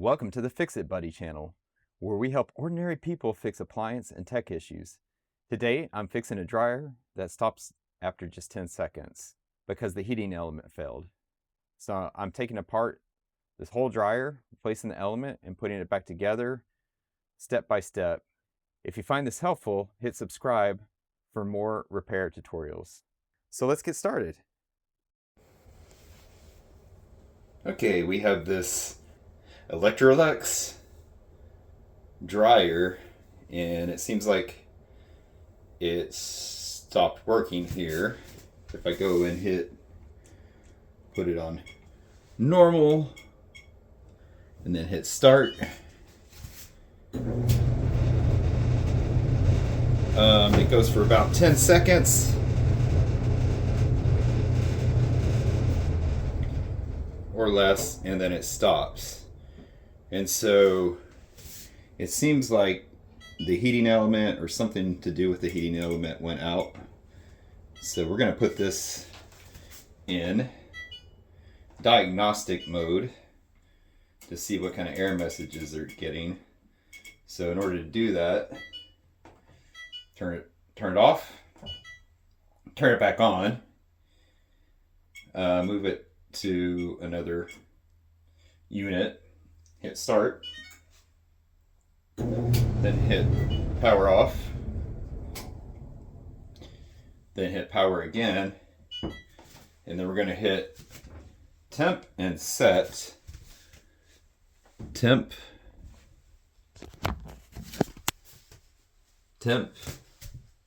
Welcome to the Fix It Buddy channel, where we help ordinary people fix appliance and tech issues. Today, I'm fixing a dryer that stops after just 10 seconds because the heating element failed. So I'm taking apart this whole dryer, replacing the element, and putting it back together step by step. If you find this helpful, hit subscribe for more repair tutorials. So let's get started. Okay, we have this Electrolux dryer, and it seems like it stopped working here. If I go and put it on normal, and then hit start, it goes for about 10 seconds. Or less, and then it stops. And so it seems like the heating element or something to do with the heating element went out. So we're going to put this in diagnostic mode to see what kind of error messages they're getting. So in order to do that, turn it off, turn it back on, move it to another unit, hit start, then hit power off, then hit power again, and then we're going to hit temp and set, temp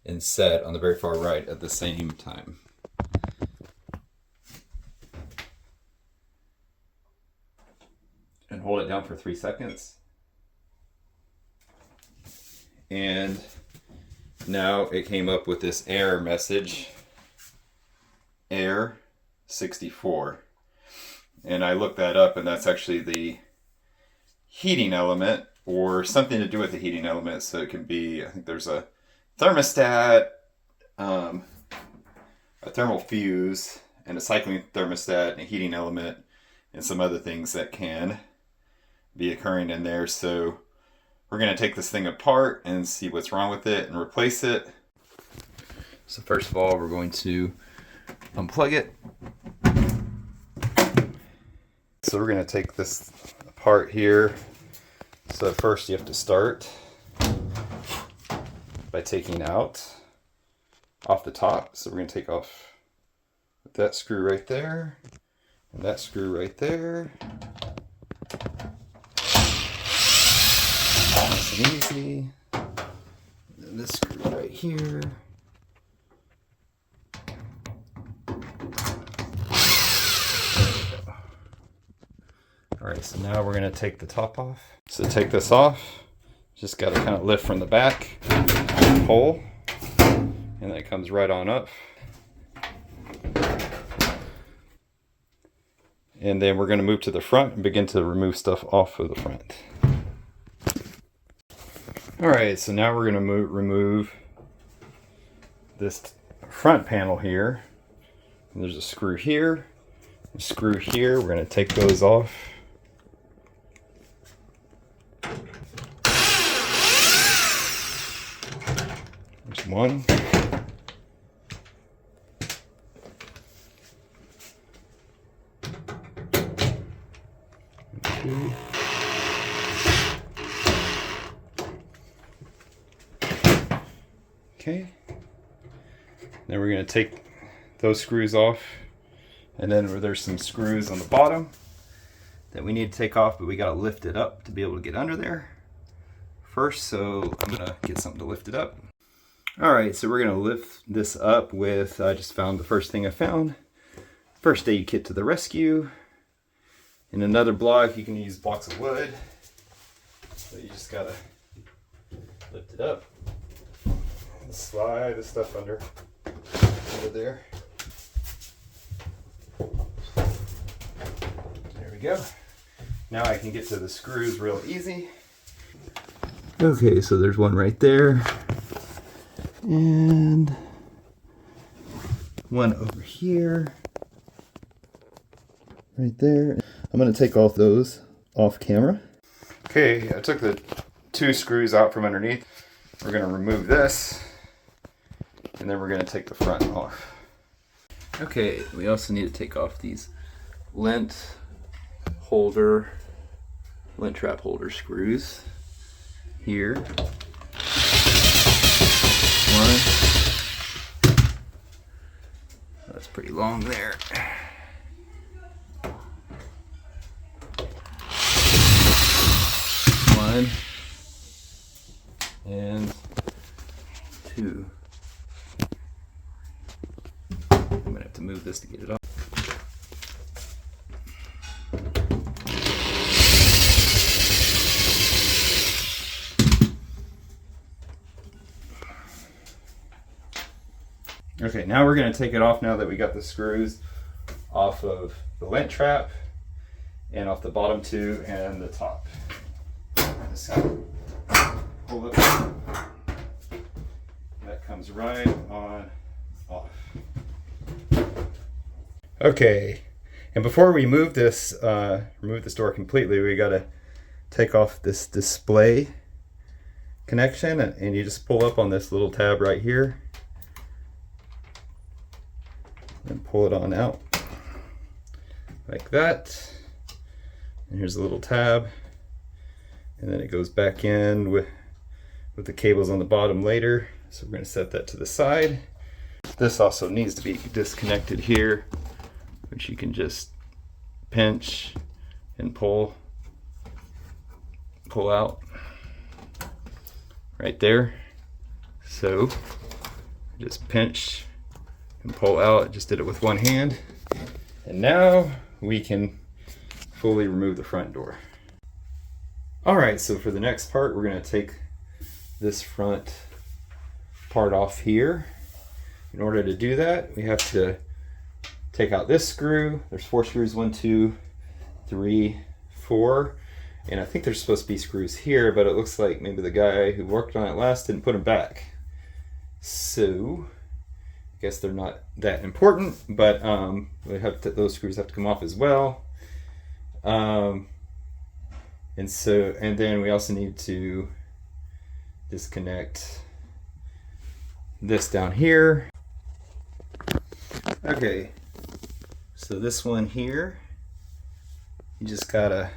and set on the very far right at the same time. And hold it down for 3 seconds. And now it came up with this error message, error 64. And I looked that up, and that's actually the heating element or something to do with the heating element. So it can be, I think there's a thermostat, a thermal fuse, and a cycling thermostat, and a heating element, and some other things that can be occurring in there. So we're going to take this thing apart and see what's wrong with it and replace it. So first of all, we're going to unplug it. So we're going to take this apart here. So first you have to start by taking out off the top. So we're going to take off that screw right there and that screw right there. Nice and easy. And this screw right here. Alright, so now we're going to take the top off. So to take this off, just got to kind of lift from the back, pull, and then it comes right on up. And then we're going to move to the front and begin to remove stuff off of the front. Alright, so now we're going to remove this front panel here. And there's a screw here, a screw here. We're going to take those off. There's one. Two. Okay, then we're going to take those screws off, and then there's some screws on the bottom that we need to take off, but we got to lift it up to be able to get under there first. So I'm going to get something to lift it up. Alright, so we're going to lift this up with, I just found the first thing I found, first aid kit to the rescue. In another block you can use blocks of wood, so you just got to lift it up. Slide the stuff under there. There we go. Now I can get to the screws real easy. Okay, so there's one right there. And one over here. Right there. I'm going to take all those off camera. Okay, I took the 2 screws out from underneath. We're going to remove this, and then we're going to take the front off. Okay, we also need to take off these lint trap holder screws here. One. That's pretty long there. One and 2. I'm gonna have to move this to get it off. Okay, now we're going to take it off now that we got the screws off of the lint trap and off the bottom 2 and the top. Just pull it up. That comes right on off. Okay, and before we remove this door completely, we got to take off this display connection, and you just pull up on this little tab right here. And pull it on out like that. And here's a little tab, and then it goes back in with the cables on the bottom later. So we're going to set that to the side. This also needs to be disconnected here, which you can just pinch and pull out right there. So just pinch and pull out. Just did it with one hand, and now we can fully remove the front door. All right, so for the next part, we're going to take this front part off here. In order to do that, we have to take out this screw. There's 4 screws, 1, 2, 3, 4, and I think there's supposed to be screws here, but it looks like maybe the guy who worked on it last didn't put them back. So guess they're not that important, but those screws have to come off as well. And then we also need to disconnect this down here. Okay, so this one here, you just gotta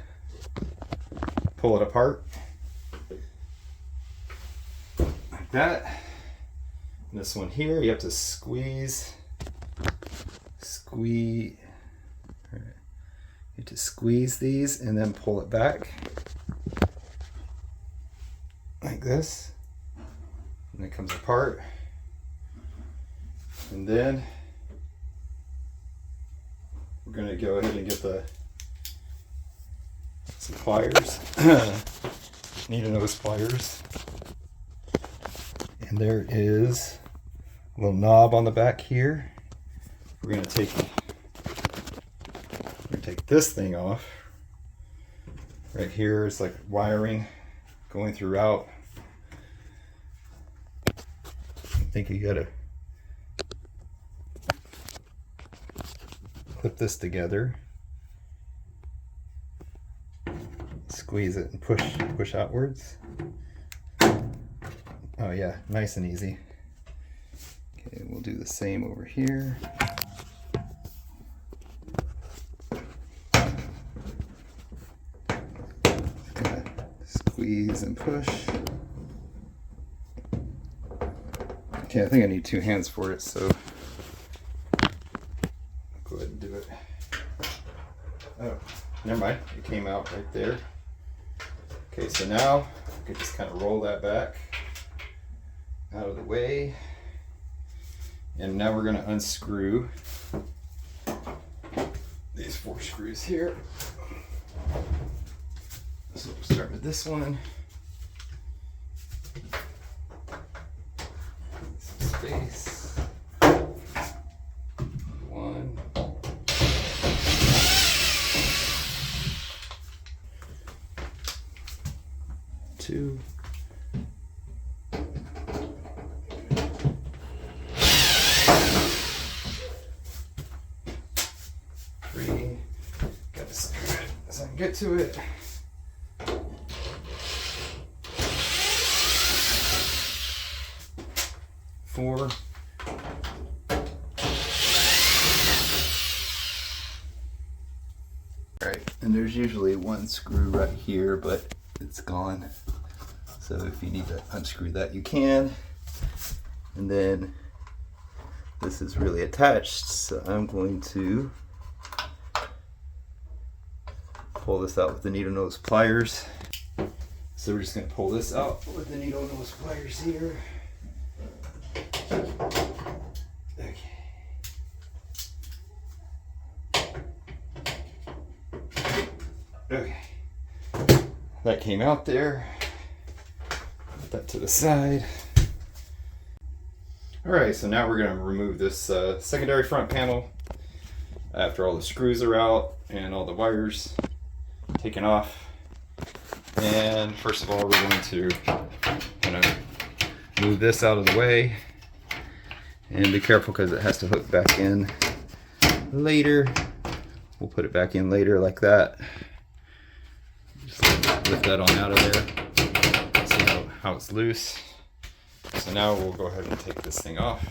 pull it apart like that. And this one here, you have to squeeze. You have to squeeze these and then pull it back like this, and it comes apart. And then we're going to go ahead and get some pliers. Needle nose pliers. And there is a little knob on the back here. We're going to take this thing off. Right here is like wiring going throughout. I think you gotta clip this together, squeeze it and push outwards. Oh yeah, nice and easy. Okay, we'll do the same over here. Squeeze and push. Okay, I think I need 2 hands for it, so I'll go ahead and do it. Oh, never mind, it came out right there. Okay, so now I can just kind of roll that back out of the way. And now we're going to unscrew these 4 screws here. So we'll start with this one. Some space. 1. 2. 3. Got to screw it as I can get to it. before. Alright, and there's usually one screw right here, but it's gone. So if you need to unscrew that, you can. And then this is really attached, so I'm going to pull this out with the needle nose pliers. So we're just going to pull this out with the needle nose pliers here. Okay. Okay. That came out there. Put that to the side. Alright, so now we're going to remove this secondary front panel after all the screws are out and all the wires taken off. And first of all, we're going to kind of move this out of the way and be careful because it has to hook back in later. We'll put it back in later like that. Just lift that on out of there. See how it's loose. So now we'll go ahead and take this thing off.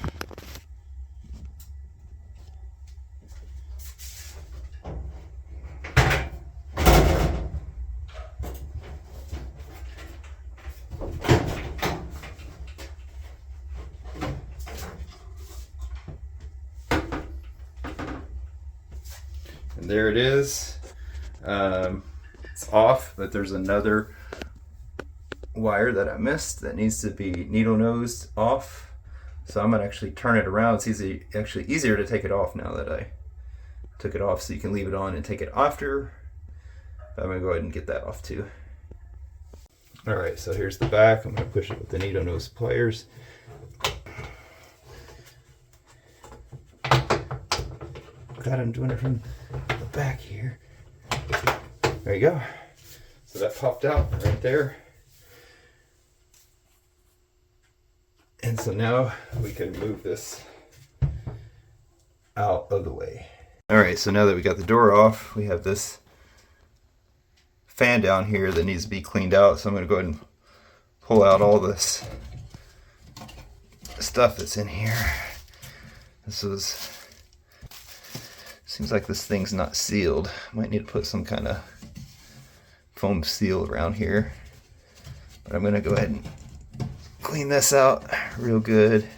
And there it is. It's off, but there's another wire that I missed that needs to be needle nosed off. So I'm gonna actually turn it around. It's actually easier to take it off now that I took it off, so you can leave it on and take it after. But I'm gonna go ahead and get that off too. All right, so here's the back. I'm gonna push it with the needle nose pliers. Glad I'm doing it from the back here. There you go. So that popped out right there. And so now we can move this out of the way. All right, so now that we got the door off, we have this fan down here that needs to be cleaned out. So I'm gonna go ahead and pull out all this stuff that's in here. Seems like this thing's not sealed. Might need to put some kind of foam seal around here. But I'm gonna go ahead and clean this out real good.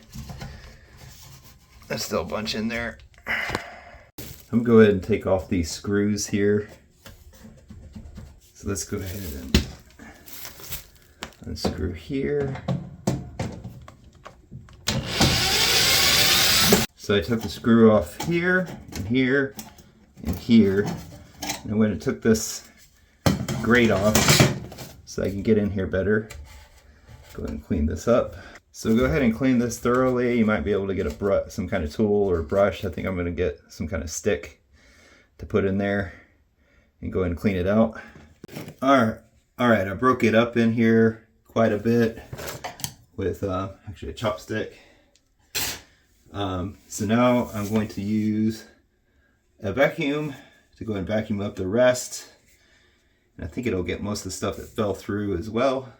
There's still a bunch in there. I'm gonna go ahead and take off these screws here. So let's go ahead and unscrew here. So I took the screw off here, and here, and here. And I went and took this grate off so I can get in here better. Go ahead and clean this up. So go ahead and clean this thoroughly. You might be able to get some kind of tool or brush. I think I'm gonna get some kind of stick to put in there and go ahead and clean it out. All right, I broke it up in here quite a bit with actually a chopstick. So now I'm going to use a vacuum to go and vacuum up the rest. And I think it'll get most of the stuff that fell through as well.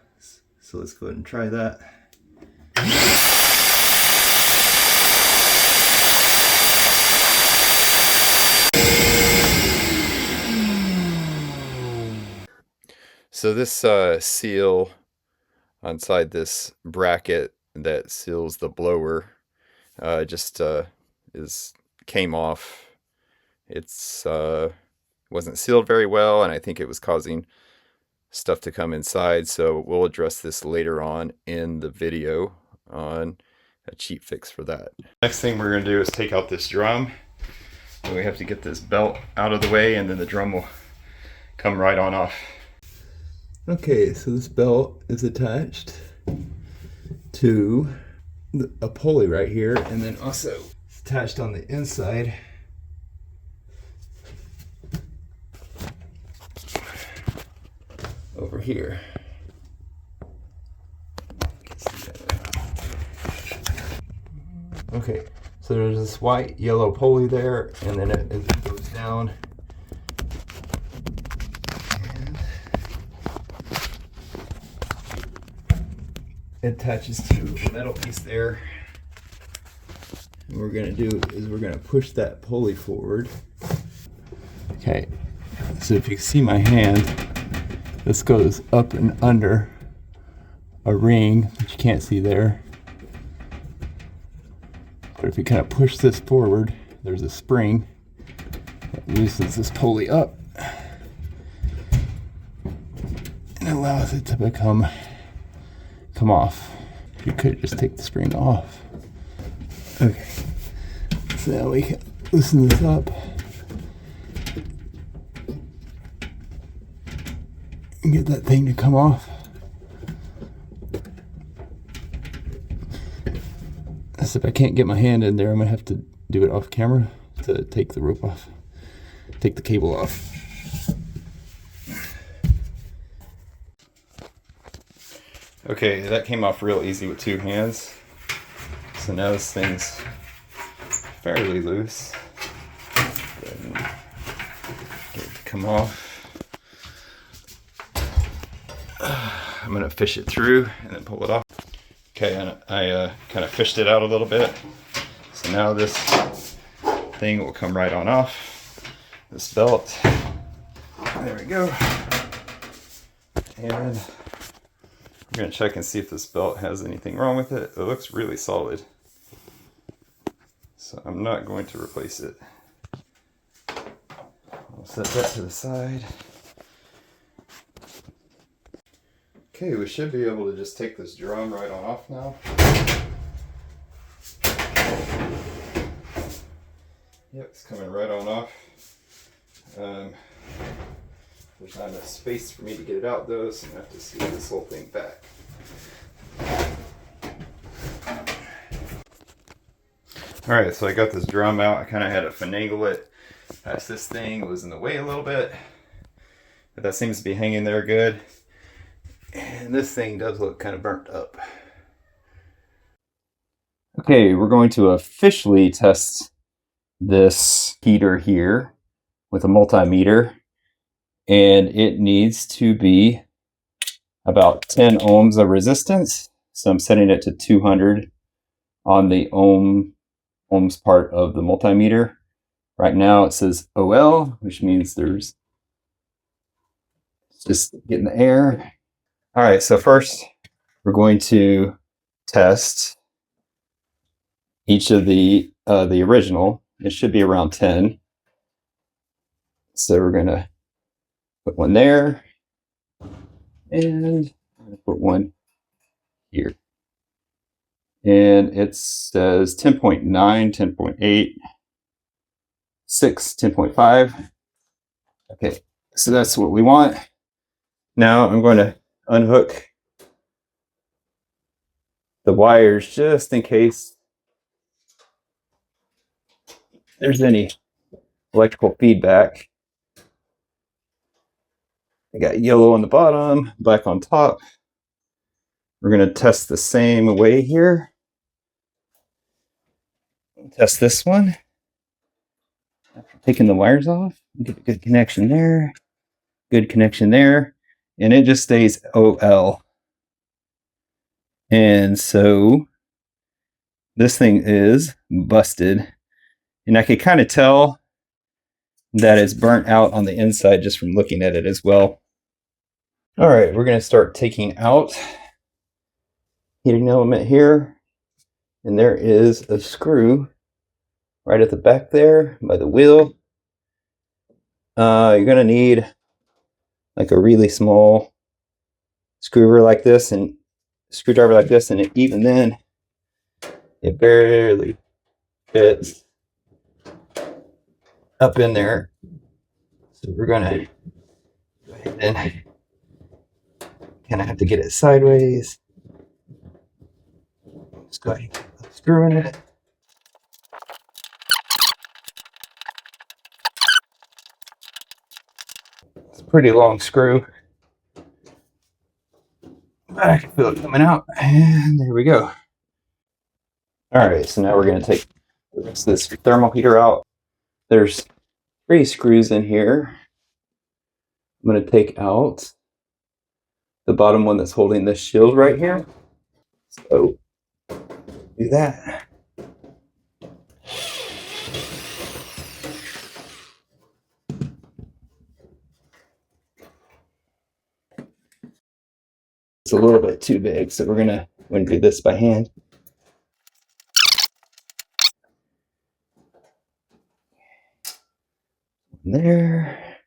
So let's go ahead and try that. So this seal inside this bracket that seals the blower came off. It's wasn't sealed very well, and I think it was causing stuff to come inside. So we'll address this later on in the video on a cheap fix for that. Next thing we're going to do is take out this drum. And we have to get this belt out of the way, and then the drum will come right on off. Okay, so this belt is attached to a pulley right here, and then also it's attached on the inside. Over here. Okay, so there's this white yellow pulley there, and then it goes down. And it attaches to a metal piece there. we're going to do is we're going to push that pulley forward. Okay, so if you see my hand, this goes up and under a ring that you can't see there. But if you kind of push this forward, there's a spring that loosens this pulley up and allows it to come off. You could just take the spring off. Okay, so now we can loosen this up and get that thing to come off. So if I can't get my hand in there, I'm gonna have to do it off camera to take the rope off, take the cable off. Okay, that came off real easy with 2 hands. So now this thing's fairly loose. Go ahead and get it to come off. I'm gonna fish it through and then pull it off. Okay, and I kind of fished it out a little bit. So now this thing will come right on off. This belt. There we go. And we're going to check and see if this belt has anything wrong with it. It looks really solid. So I'm not going to replace it. I'll set that to the side. Okay, we should be able to just take this drum right on off now. Yep, it's coming right on off. There's not enough space for me to get it out though, so I'm going to have to screw this whole thing back. Alright, so I got this drum out. I kind of had to finagle it past this thing. It was in the way a little bit, but that seems to be hanging there good. And this thing does look kind of burnt up. Okay, we're going to officially test this heater here with a multimeter. And it needs to be about 10 ohms of resistance. So I'm setting it to 200 on the ohms part of the multimeter. Right now it says OL, which means there's just getting the air. All right, so first we're going to test each of the original. It should be around 10. So we're gonna put one there and put one here. And it says 10.9, 10.8, 6, 10.5. Okay, so that's what we want. Now I'm going to unhook the wires just in case there's any electrical feedback. I got yellow on the bottom, black on top. We're going to test the same way here. Test this one. After taking the wires off, get a good connection there. Good connection there. And it just stays OL. And so this thing is busted. And I could kind of tell that it's burnt out on the inside just from looking at it as well. All right, we're going to start taking out heating element here. And there is a screw right at the back there by the wheel. You're going to need like a really small screwdriver like this, and even then it barely fits up in there. So we're going to go ahead and kind of have to get it sideways. Just go ahead and put the screw in it. It's a pretty long screw. But I can feel it coming out, and there we go. Alright, so now we're going to take this thermal heater out. There's 3 screws in here. I'm going to take out the bottom one that's holding this shield right here. So do that. It's a little bit too big, so we're gonna do this by hand. There.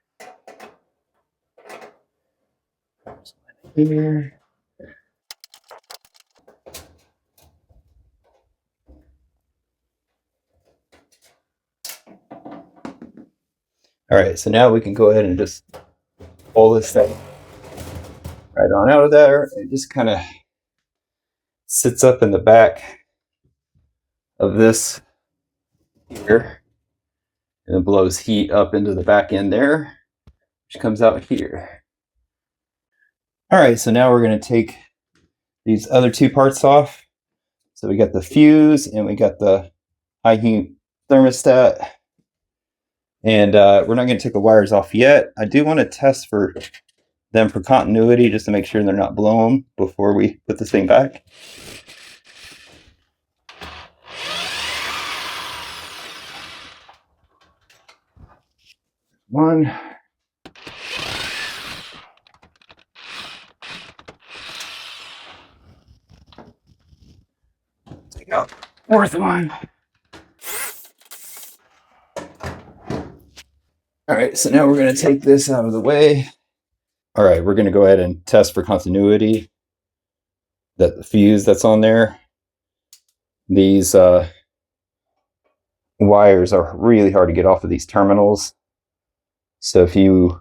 Here. All right, so now we can go ahead and just pull this thing right on out of there. It just kind of sits up in the back of this here, and it blows heat up into the back end there, which comes out here. All right, so now we're going to take these other two parts off. So we got the fuse and we got the high heat thermostat. And we're not going to take the wires off yet. I do want to test for them for continuity just to make sure they're not blown before we put this thing back. One. Take out fourth one. All right, so now we're going to take this out of the way. All right, we're going to go ahead and test for continuity. That the fuse that's on there. These wires are really hard to get off of these terminals. So if you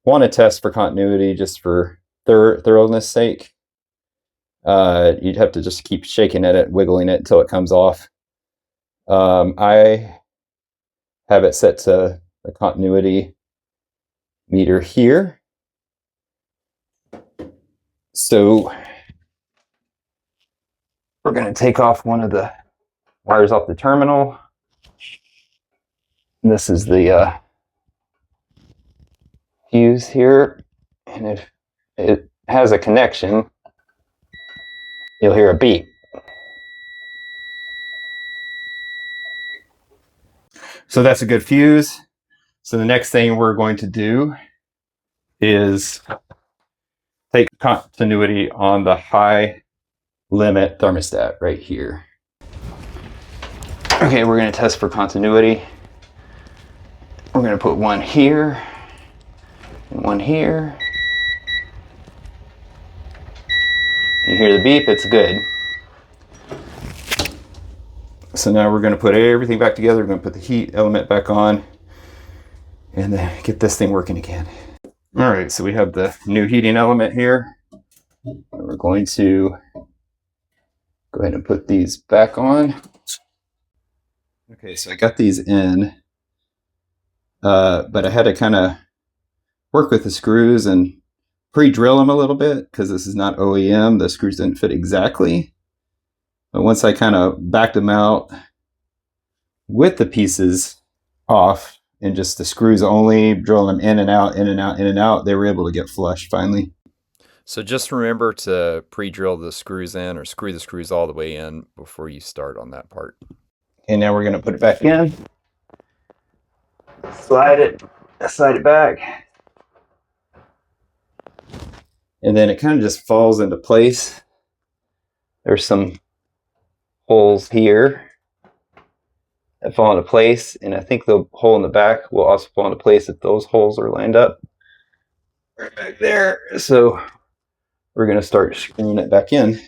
want to test for continuity just for thoroughness sake, you'd have to just keep shaking at it, wiggling it until it comes off. I have it set to the continuity meter here. So we're going to take off one of the wires off the terminal. And this is the fuse here. And if it has a connection, you'll hear a beep. So that's a good fuse. So the next thing we're going to do is take continuity on the high limit thermostat right here. Okay, we're going to test for continuity. We're going to put one here and one here. You hear the beep, it's good. So now we're going to put everything back together. We're going to put the heat element back on and then get this thing working again. All right, so we have the new heating element here. We're going to go ahead and put these back on. Okay, so I got these in, but I had to kind of work with the screws and pre-drill them a little bit because this is not OEM. The screws didn't fit exactly. But once I kind of backed them out with the pieces off and just the screws only, drilling them in and out, in and out, in and out, they were able to get flush finally. So just remember to pre-drill the screws in or screw the screws all the way in before you start on that part. And now we're going to put it back in. Slide it back. And then it kind of just falls into place. There's some holes here that fall into place, and I think the hole in the back will also fall into place if those holes are lined up right back there. So we're going to start screwing it back in.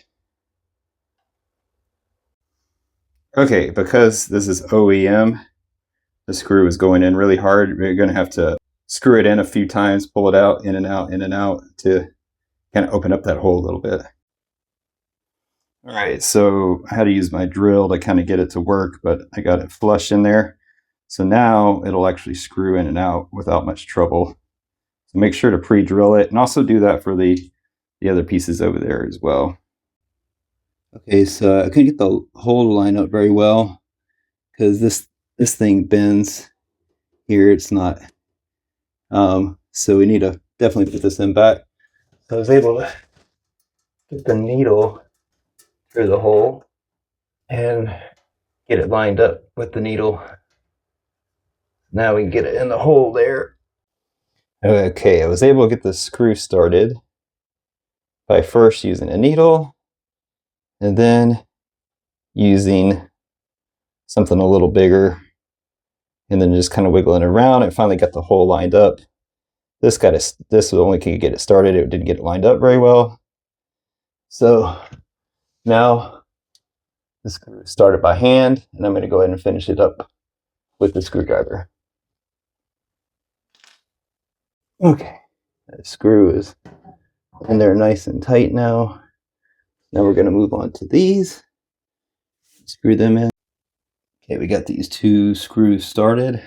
Okay, because this is OEM, the screw is going in really hard. We're going to have to screw it in a few times, pull it out, in and out to kind of open up that hole a little bit. All right, so I had to use my drill to kind of get it to work, but I got it flush in there. So now it'll actually screw in and out without much trouble. So make sure to pre-drill it and also do that for the other pieces over there as well. Okay, so I couldn't get the hole to line up very well because this thing bends here. It's not. So we need to definitely put this in back. So I was able to get the needle through the hole and get it lined up with the needle. Now we can get it in the hole there. Okay, I was able to get the screw started. by first using a needle and then using something a little bigger and then just kind of wiggling it around. It finally got the hole lined up. This only could get it started. It didn't get it lined up very well. So now the screw is started by hand, and I'm going to go ahead and finish it up with the screwdriver. Okay, that screw is in there nice and tight now. Now we're going to move on to these. Screw them in. Okay, we got these two screws started.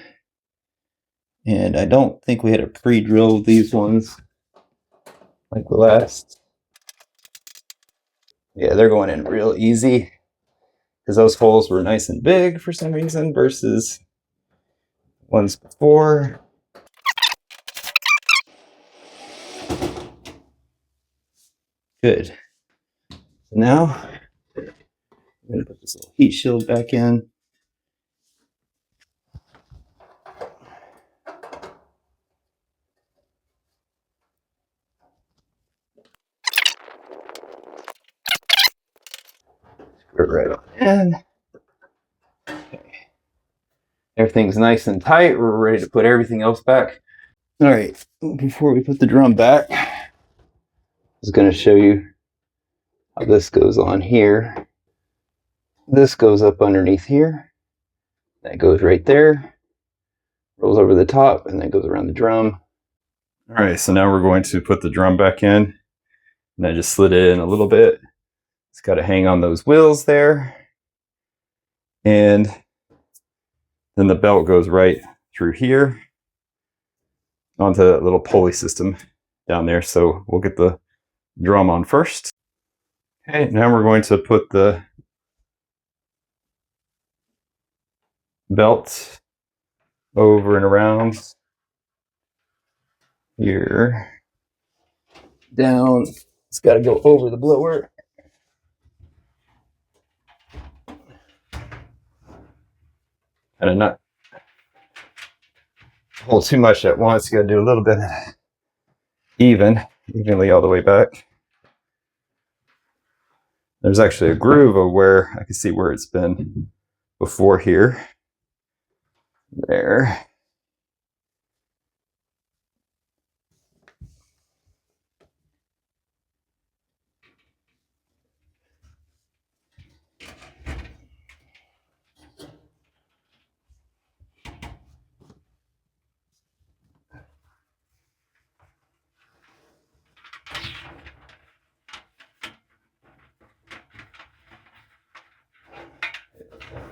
And I don't think we had to pre-drill these ones like the last. Yeah, they're going in real easy because those holes were nice and big for some reason versus ones before. Good. So now I'm going to put this little heat shield back in. Screw it right on in. Okay. Everything's nice and tight. We're ready to put everything else back. All right, before we put the drum back, I was going to show you how this goes on here. This goes up underneath here. That goes right there. Rolls over the top and then goes around the drum. All right, so now we're going to put the drum back in. And I just slid it in a little bit. It's got to hang on those wheels there. And then the belt goes right through here onto that little pulley system down there. So we'll get the drum on first. Okay, now we're going to put the belt over and around here. Down. It's got to go over the blower. And not hold too much at once. You got to do a little bit evenly all the way back. There's actually a groove of where I can see where it's been before here. There.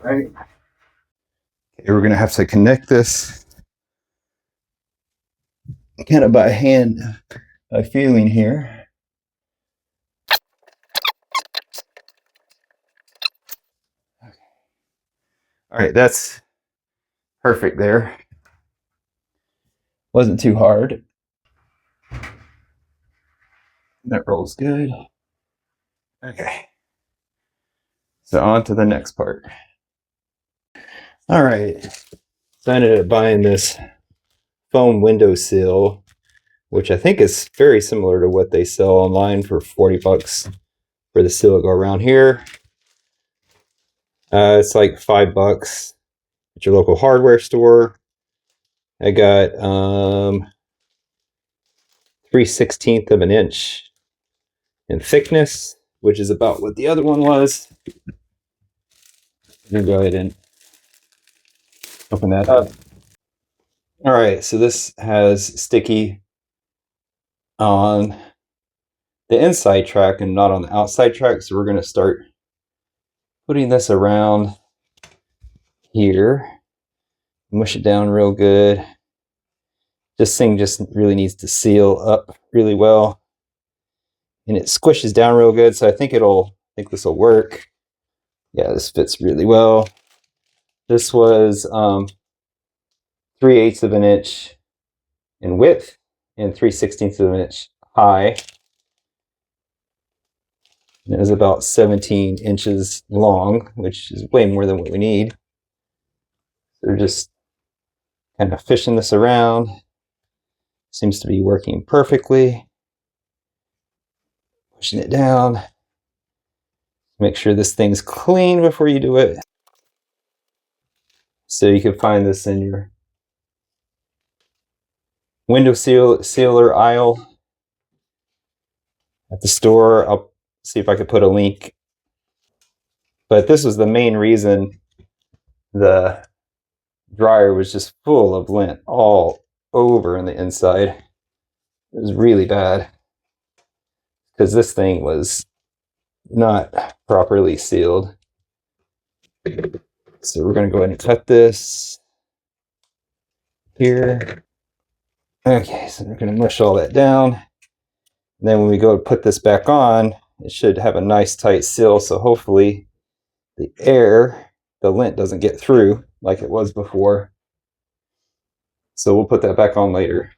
Right. Okay, we're going to have to connect this kind of by hand, by feeling here. Okay. All right, that's perfect there. Wasn't too hard. That rolls good. Okay. So on to the next part. All right. So I ended up buying this foam windowsill, which I think is very similar to what they sell online for 40 bucks for the sill that go around here. It's like $5 at your local hardware store. I got 3/16 of an inch in thickness, which is about what the other one was. I'm gonna go ahead and open that up. All right, so this has sticky on the inside track and not on the outside track. So we're going to start putting this around here, mush it down real good. This thing just really needs to seal up really well, and it squishes down real good. So I think this will work. Yeah, this fits really well. This was 3/8 of an inch in width and 3/16 of an inch high. And it was about 17 inches long, which is way more than what we need. So we're just kind of fishing this around. Seems to be working perfectly. pushing it down. Make sure this thing's clean before you do it. So you can find this in your window sealer aisle at the store. I'll see if I could put a link. But this was the main reason the dryer was just full of lint all over on the inside. It was really bad because this thing was not properly sealed. So we're going to go ahead and cut this here. Okay, so we're going to mush all that down. And then when we go to put this back on, it should have a nice tight seal, so hopefully the air, the lint doesn't get through like it was before. So we'll put that back on later.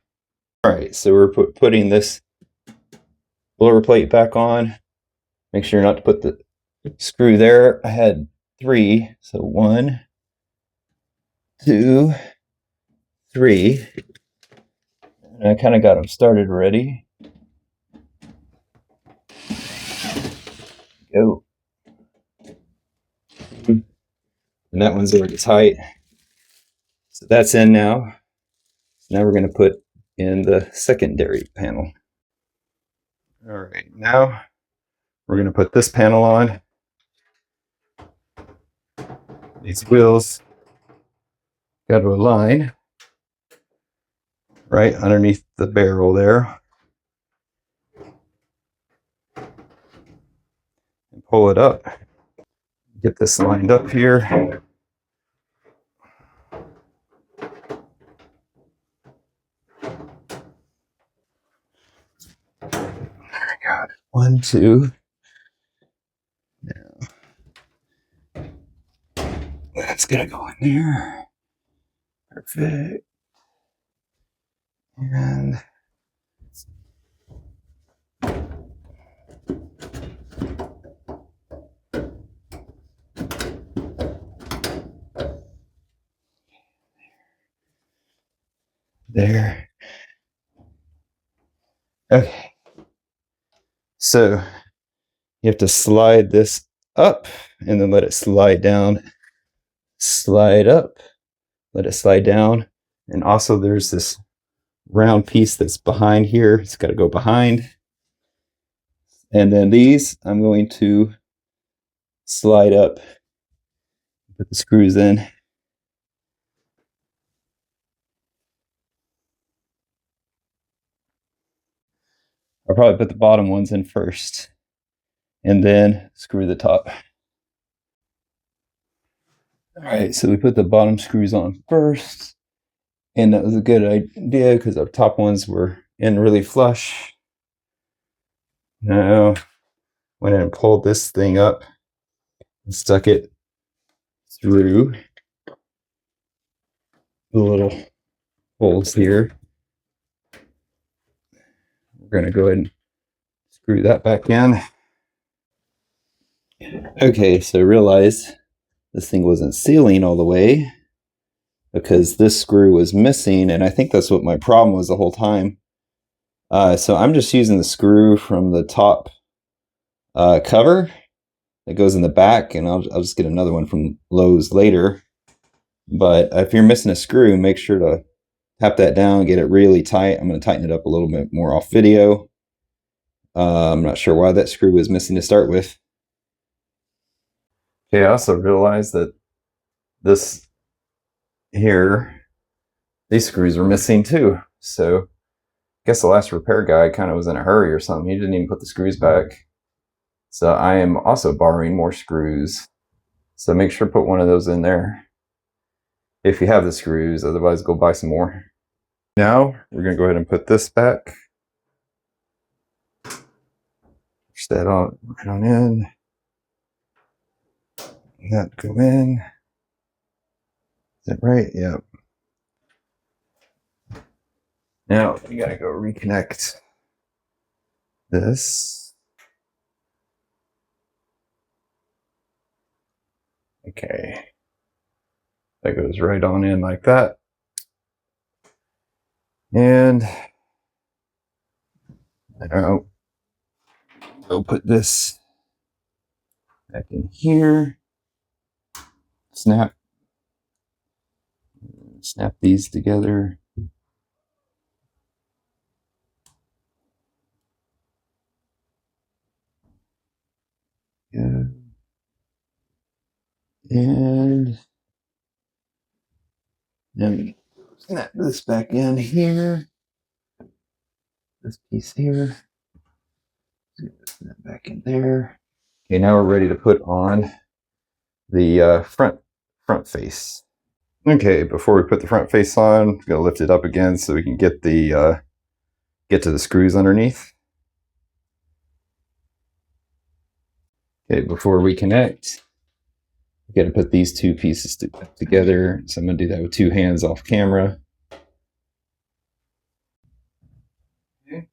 All right, so we're putting this blower plate back on. Make sure not to put the screw there. I had 3, so 1, 2, 3. And I kind of got them started already. Go. And that one's already tight. So that's in now. Now we're going to put in the secondary panel. All right, now we're going to put this panel on. These wheels got to align right underneath the barrel there. And pull it up. Get this lined up here. Got 1, 2. Now that's gonna go in there. Perfect. And there. Okay. So you have to slide this up and then let it slide down. Slide up, let it slide down. And also there's this round piece that's behind here. It's got to go behind. And then these I'm going to slide up. Put the screws in. I'll probably put the bottom ones in first and then screw the top. All right, so we put the bottom screws on first, and that was a good idea because our top ones were in really flush. Now, went in and pulled this thing up and stuck it through the little holes here. We're going to go ahead and screw that back in. Okay, so realize this thing wasn't sealing all the way because this screw was missing, and I think that's what my problem was the whole time. So I'm just using the screw from the top cover that goes in the back, and I'll just get another one from Lowe's later. But if you're missing a screw, make sure to tap that down, get it really tight. I'm going to tighten it up a little bit more off video. I'm not sure why that screw was missing to start with. Okay, I also realized that this here, these screws were missing too. So I guess the last repair guy kind of was in a hurry or something. He didn't even put the screws back. So I am also borrowing more screws. So make sure to put one of those in there if you have the screws, otherwise go buy some more. Now we're going to go ahead and put this back. Push that on right on in. That go in. Is that right? Yep. Now we got to go reconnect this. Okay. That goes right on in like that. And now Go put this back in here. Snap these together. Yeah. And then snap this back in here. This piece here. Snap back in there. Okay, now we're ready to put on the front face. Okay, before we put the front face on, I'm gonna lift it up again so we can get the get to the screws underneath. Okay, before we connect, we got to put these two pieces together. So I'm gonna do that with two hands off camera. Okay,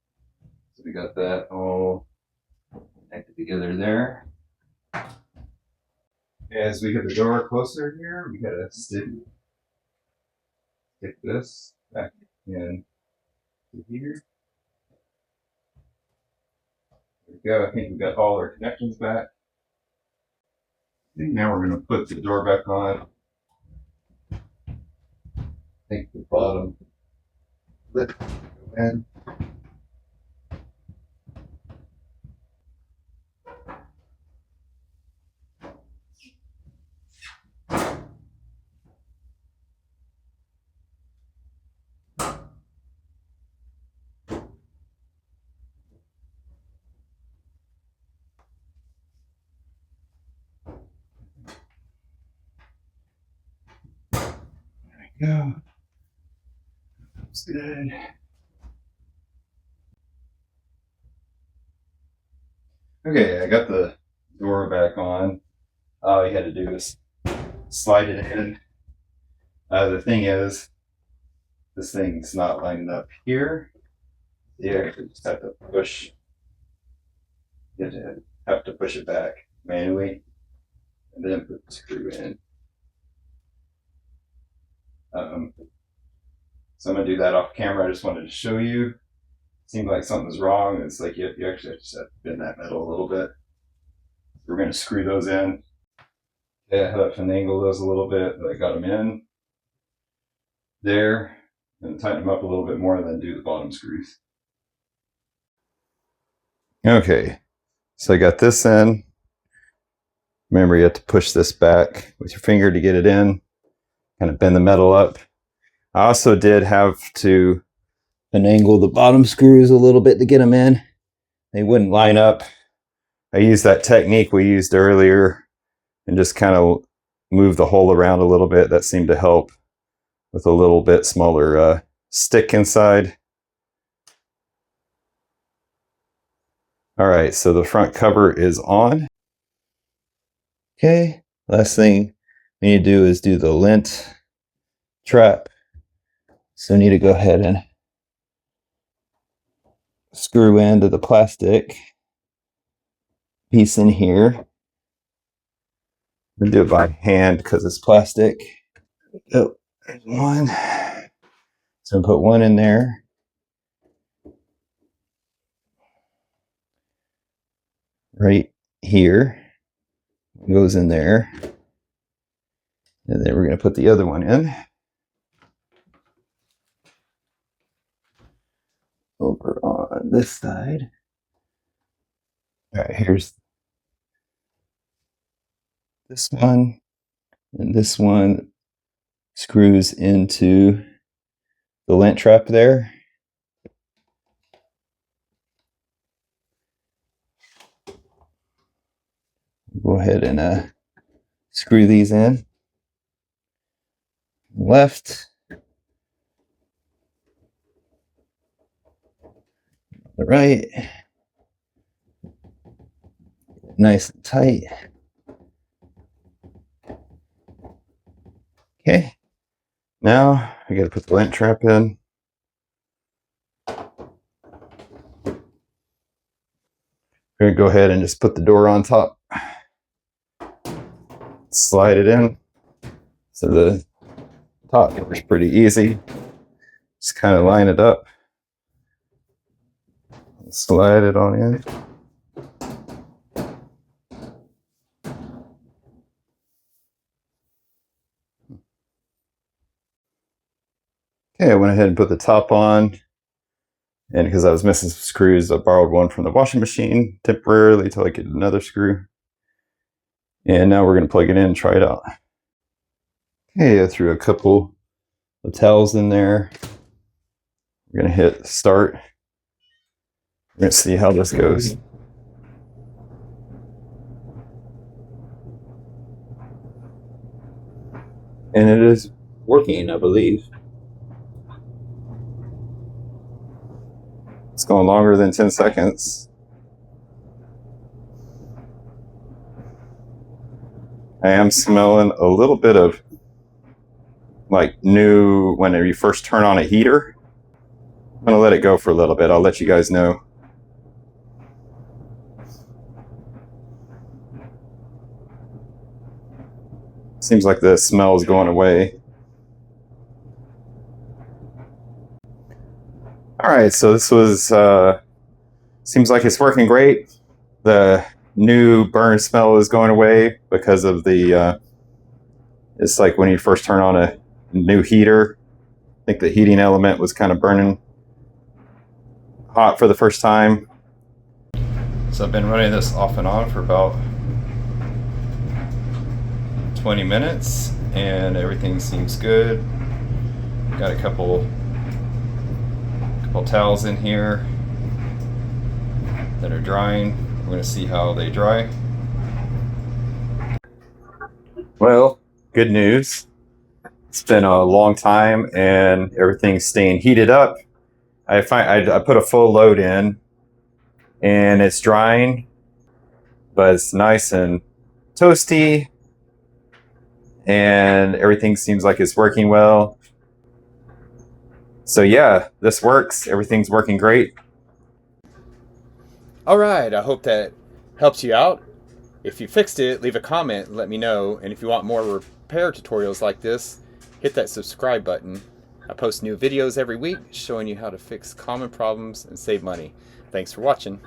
so we got that all connected together there. As we get the door closer here, we gotta stick this back in to here. There we go. I think we've got all our connections back. Now we're going to put the door back on. I think the bottom lip in. Go. That's good. Okay, I got the door back on. All you had to do is slide it in. The thing is, this thing's not lining up here. You actually just have to push. You have to push it back manually, and then put the screw in. So I'm gonna do that off camera. I just wanted to show you. It seemed like something's wrong. It's like you actually just have to bend that metal a little bit. We're gonna screw those in. Yeah, I had to finagle those a little bit, but I got them in there. And tighten them up a little bit more and then do the bottom screws. Okay, so I got this in. Remember, you have to push this back with your finger to get it in. Kind of bend the metal up. I also did have to finagle the bottom screws a little bit to get them in. They wouldn't line up. I used that technique we used earlier and just kind of move the hole around a little bit. That seemed to help with a little bit smaller stick inside. All right, so the front cover is on. Okay, last thing we need to do is do the lint trap. So we need to go ahead and screw into the plastic piece in here. I'm gonna do it by hand because it's plastic. Oh, there's one. So I'm gonna put one in there. Right here. It goes in there. And then we're gonna put the other one in. Over on this side. All right, here's this one, and this one screws into the lint trap there. Go ahead and screw these in. Left. The right. Nice and tight. Okay. Now I gotta put the lint trap in. We're gonna go ahead and just put the door on top. Slide it in. So the top door is pretty easy. Just kind of line it up. Slide it on in. Okay, I went ahead and put the top on, and because I was missing some screws, I borrowed one from the washing machine temporarily till I get another screw. And now we're going to plug it in and try it out. Okay, I threw a couple of towels in there. We're going to hit start. We're going to see how this goes. And it is working, I believe. It's going longer than 10 seconds. I am smelling a little bit of like new when you first turn on a heater. I'm going to let it go for a little bit. I'll let you guys know. Seems like the smell is going away. Alright, so this was, seems like it's working great. The new burn smell is going away because of the, it's like when you first turn on a new heater. I think the heating element was kind of burning hot for the first time. So I've been running this off and on for about 20 minutes and everything seems good. Got a couple towels in here that are drying. We're going to see how they dry. Well, good news. It's been a long time and everything's staying heated up. I put a full load in and it's drying, but it's nice and toasty and everything seems like it's working well. So yeah, this works. Everything's working great. All right, I hope that helps you out. If you fixed it, leave a comment and let me know. And if you want more repair tutorials like this, hit that subscribe button. I post new videos every week showing you how to fix common problems and save money. Thanks for watching.